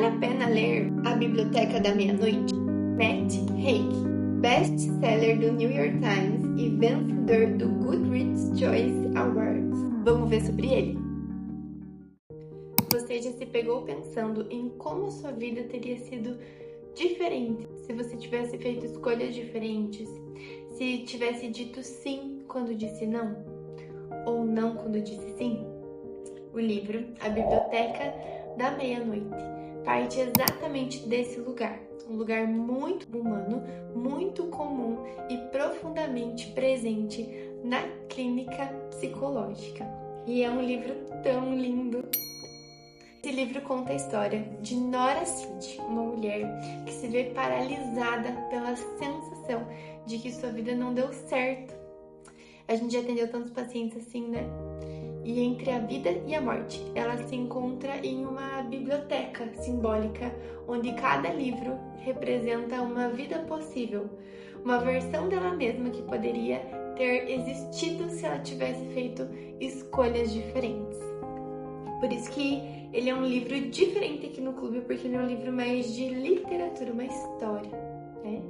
Vale a pena ler A Biblioteca da Meia-Noite? Matt Haig, best-seller do New York Times e vencedor do Goodreads Choice Awards. Vamos ver sobre ele? Você já se pegou pensando em como a sua vida teria sido diferente se você tivesse feito escolhas diferentes? Se tivesse dito sim quando disse não? Ou não quando disse sim? O livro A Biblioteca da Meia-Noite parte exatamente desse lugar. Um lugar muito humano, muito comum e profundamente presente na clínica psicológica. E é um livro tão lindo. Esse livro conta a história de Nora Cid, uma mulher que se vê paralisada pela sensação de que sua vida não deu certo. A gente já atendeu tantos pacientes assim, né? E entre a vida e a morte, ela se encontra em uma biblioteca simbólica, onde cada livro representa uma vida possível, uma versão dela mesma que poderia ter existido se ela tivesse feito escolhas diferentes. Por isso que ele é um livro diferente aqui no clube, porque ele é um livro mais de literatura, uma história, né?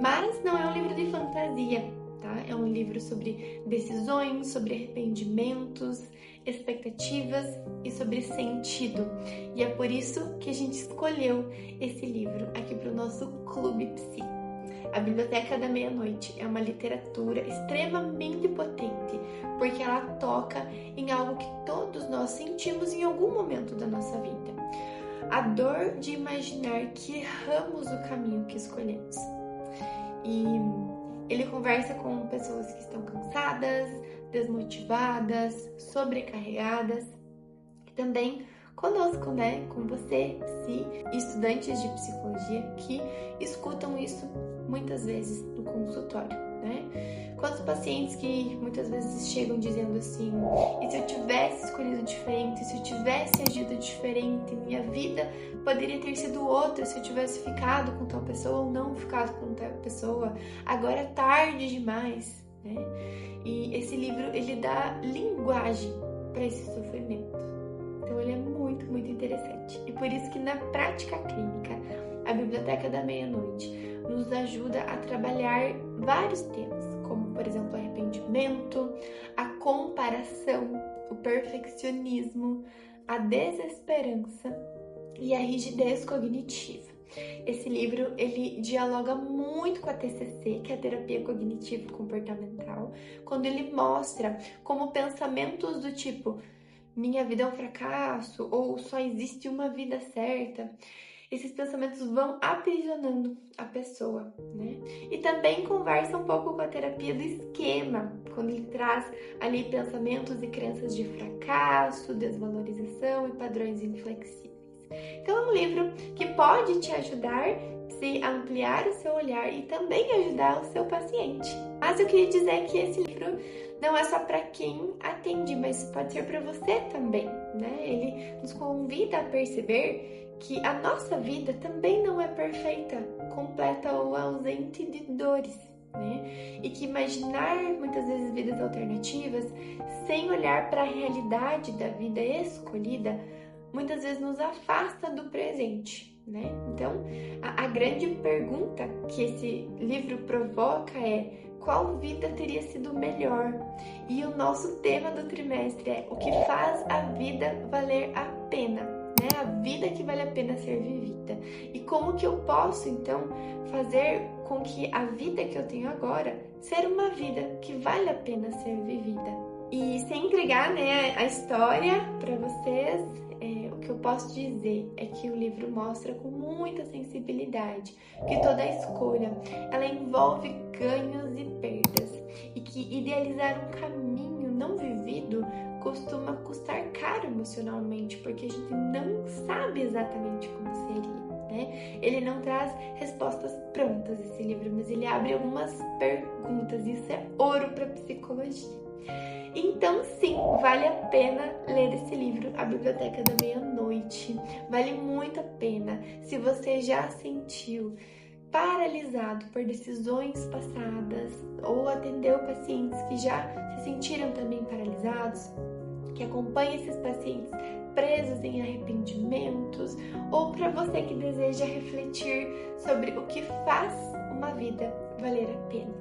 Mas não é um livro de fantasia, tá? É um livro sobre decisões, sobre arrependimentos, expectativas e sobre sentido. E é por isso que a gente escolheu esse livro aqui para o nosso Clube Psi. A Biblioteca da Meia-Noite é uma literatura extremamente potente, porque ela toca em algo que todos nós sentimos em algum momento da nossa vida. A dor de imaginar que erramos o caminho que escolhemos. E ele conversa com pessoas que estão cansadas, desmotivadas, sobrecarregadas. E também conosco, né? Com você, estudantes de psicologia que escutam isso muitas vezes no consultório, né? Quantos pacientes que muitas vezes chegam dizendo assim: e se eu tivesse escolhido diferente, se eu tivesse agido diferente, minha vida poderia ter sido outra se eu tivesse ficado com tal pessoa ou não ficado com tal pessoa, agora é tarde demais, né? E esse livro, ele dá linguagem para esse sofrimento. Então ele é muito, muito interessante. E por isso que na prática clínica, a Biblioteca da Meia-Noite nos ajuda a trabalhar vários temas, como por exemplo o arrependimento, a comparação, o perfeccionismo, a desesperança e a rigidez cognitiva. Esse livro, ele dialoga muito com a TCC, que é a terapia cognitivo-comportamental, quando ele mostra como pensamentos do tipo minha vida é um fracasso ou só existe uma vida certa, esses pensamentos vão aprisionando a pessoa, né? E também conversa um pouco com a terapia do esquema, quando ele traz ali pensamentos e crenças de fracasso, desvalorização e padrões inflexíveis. Então é um livro que pode te ajudar a ampliar o seu olhar e também ajudar o seu paciente. Mas eu queria dizer que esse livro não é só para quem atende, mas pode ser para você também, né? Ele nos convida a perceber que a nossa vida também não é perfeita, completa ou ausente de dores, né? E que imaginar muitas vezes vidas alternativas sem olhar para a realidade da vida escolhida muitas vezes nos afasta do presente, né? Então, a grande pergunta que esse livro provoca é: qual vida teria sido melhor? E o nosso tema do trimestre é: o que faz a vida valer a pena, né? A vida que vale a pena ser vivida. E como que eu posso, então, fazer com que a vida que eu tenho agora ser uma vida que vale a pena ser vivida? E sem entregar, né, a história para vocês, o que eu posso dizer é que o livro mostra com muita sensibilidade que toda escolha, ela envolve ganhos e perdas, e que idealizar um caminho não vivido costuma custar caro emocionalmente, porque a gente não sabe exatamente como seria, né? Ele não traz respostas prontas, esse livro, mas ele abre algumas perguntas, e isso é ouro para psicologia. Então, sim, vale a pena ler esse livro, A Biblioteca da Meia-Noite. Vale muito a pena. Se você já sentiu paralisado por decisões passadas ou atendeu pacientes que já se sentiram também paralisados, que acompanha esses pacientes presos em arrependimentos, ou para você que deseja refletir sobre o que faz uma vida valer a pena.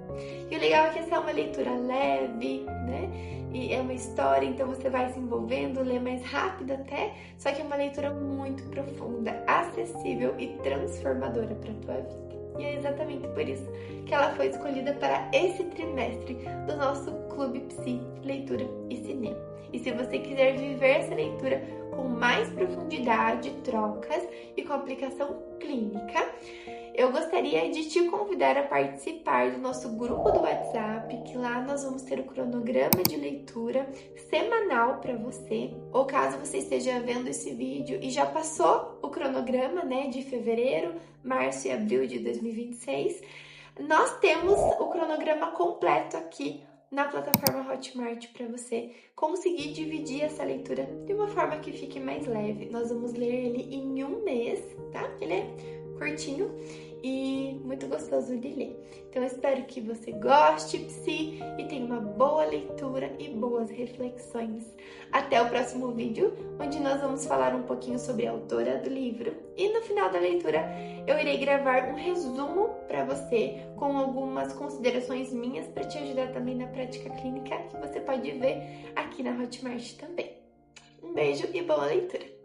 E o legal é que essa é uma leitura leve, né? E é uma história, então você vai se envolvendo, lê mais rápido até, só que é uma leitura muito profunda, acessível e transformadora para a tua vida. E é exatamente por isso que ela foi escolhida para esse trimestre do nosso Clube Psi, Leitura e Cinema. E se você quiser viver essa leitura com mais profundidade, trocas e com aplicação clínica, eu gostaria de te convidar a participar do nosso grupo do WhatsApp, que lá nós vamos ter o cronograma de leitura semanal para você. Ou caso você esteja vendo esse vídeo e já passou o cronograma, né, de fevereiro, março e abril de 2026, nós temos o cronograma completo aqui na plataforma Hotmart para você conseguir dividir essa leitura de uma forma que fique mais leve. Nós vamos ler ele em um mês, tá? Ele é curtinho e muito gostoso de ler. Então eu espero que você goste, Psi, e tenha uma boa leitura e boas reflexões. Até o próximo vídeo, onde nós vamos falar um pouquinho sobre a autora do livro. E no final da leitura eu irei gravar um resumo para você com algumas considerações minhas para te ajudar também na prática clínica, que você pode ver aqui na Hotmart também. Um beijo e boa leitura!